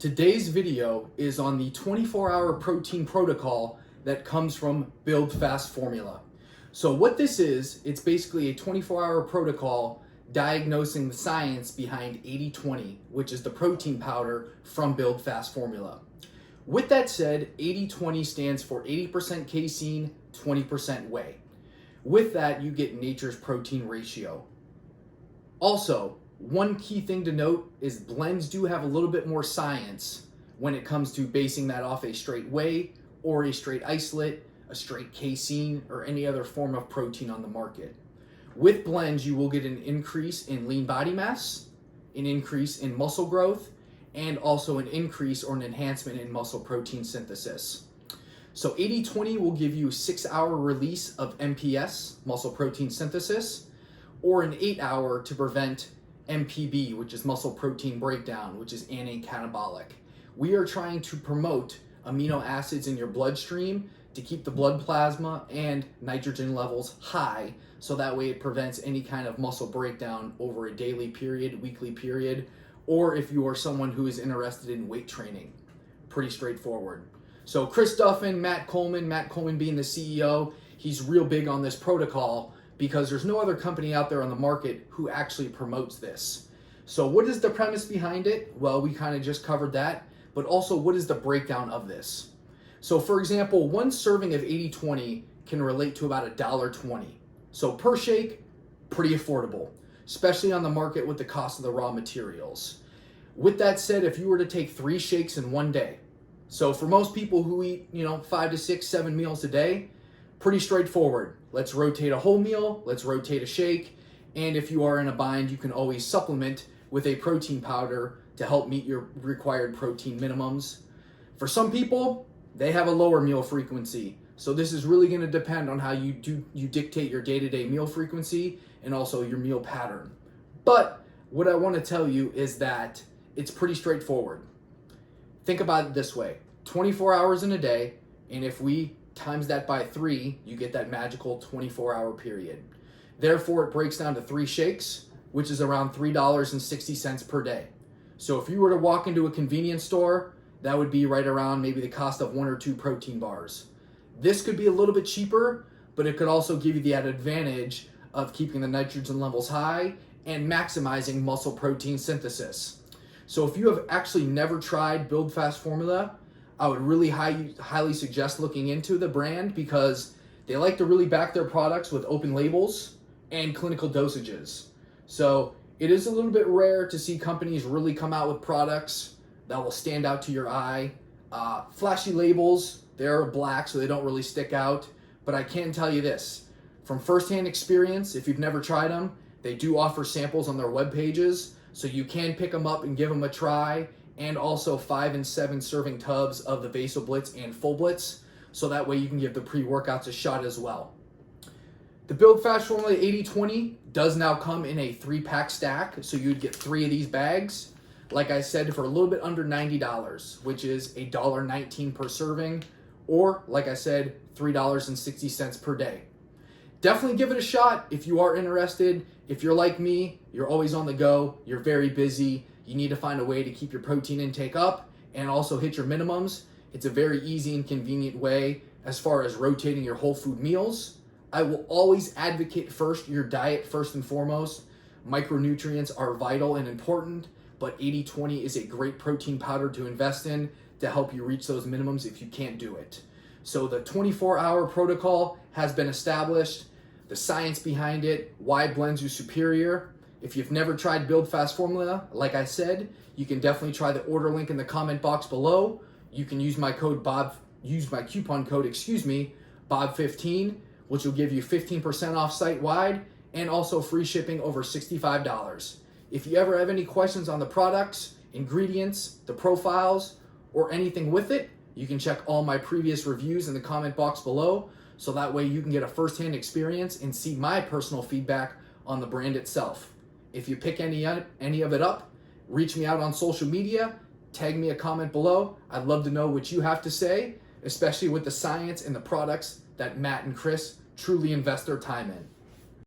Today's video is on the 24-hour protein protocol that comes from Build Fast Formula. So what this is, it's basically a 24-hour protocol diagnosing the science behind 80-20, which is the protein powder from Build Fast Formula. With that said, 80-20 stands for 80% casein, 20% whey. With that, you get nature's protein ratio. Also, one key thing to note is blends do have a little bit more science when it comes to basing that off a straight whey or a straight isolate, a straight casein, or any other form of protein on the market. With blends, you will get an increase in lean body mass, an increase in muscle growth, and also an increase or an enhancement in muscle protein synthesis. So 80-20 will give you a 6-hour release of MPS, muscle protein synthesis, or an 8-hour to prevent MPB, which is muscle protein breakdown, which is anti-catabolic. We are trying to promote amino acids in your bloodstream to keep the blood plasma and nitrogen levels high, so that way it prevents any kind of muscle breakdown over a daily period, weekly period, or if you are someone who is interested in weight training. Pretty straightforward. So Chris Duffin, Matt Coleman being the CEO, he's real big on this protocol because there's no other company out there on the market who actually promotes this. So what is the premise behind it? Well, we kind of just covered that, but also what is the breakdown of this? So for example, one serving of 80-20 can relate to about $1.20. So per shake, pretty affordable, especially on the market with the cost of the raw materials. With that said, if you were to take 3 shakes in one day, so for most people who eat, 5 to 6, 7 meals a day, pretty straightforward. Let's rotate a whole meal, let's rotate a shake, and if you are in a bind, you can always supplement with a protein powder to help meet your required protein minimums. For some people, they have a lower meal frequency, so this is really going to depend on how you dictate your day-to-day meal frequency and also your meal pattern. But what I want to tell you is that it's pretty straightforward. Think about it this way, 24 hours in a day, and if we times that by 3, you get that magical 24-hour period. Therefore, it breaks down to 3 shakes, which is around $3.60 per day. So if you were to walk into a convenience store, that would be right around maybe the cost of 1 or 2 protein bars. This could be a little bit cheaper, but it could also give you the added advantage of keeping the nitrogen levels high and maximizing muscle protein synthesis. So if you have actually never tried Build Fast Formula, I would really highly suggest looking into the brand because they like to really back their products with open labels and clinical dosages. So it is a little bit rare to see companies really come out with products that will stand out to your eye. Flashy labels, they're black so they don't really stick out, but I can tell you this, from firsthand experience, if you've never tried them, they do offer samples on their web pages, so you can pick them up and give them a try, and also 5 and 7 serving tubs of the VasoBlitz and FullBlitz, so that way you can give the pre-workouts a shot as well. The Build Fast Formula 80-20 does now come in a 3-pack stack, so you'd get 3 of these bags, like I said, for a little bit under $90, which is $1.19 per serving, or like I said, $3.60 per day. Definitely give it a shot if you are interested. If you're like me, you're always on the go, you're very busy, you need to find a way to keep your protein intake up and also hit your minimums. It's a very easy and convenient way as far as rotating your whole food meals. I will always advocate your diet first and foremost. Micronutrients are vital and important, but 80-20 is a great protein powder to invest in to help you reach those minimums if you can't do it. So the 24-hour protocol has been established, the science behind it, why blends are superior. If you've never tried Build Fast Formula, like I said, you can definitely try the order link in the comment box below. You can use my coupon code, Bob15, which will give you 15% off site-wide and also free shipping over $65. If you ever have any questions on the products, ingredients, the profiles, or anything with it, you can check all my previous reviews in the comment box below, so that way you can get a first-hand experience and see my personal feedback on the brand itself. If you pick any of it up, reach me out on social media, tag me a comment below. I'd love to know what you have to say, especially with the science and the products that Matt and Chris truly invest their time in.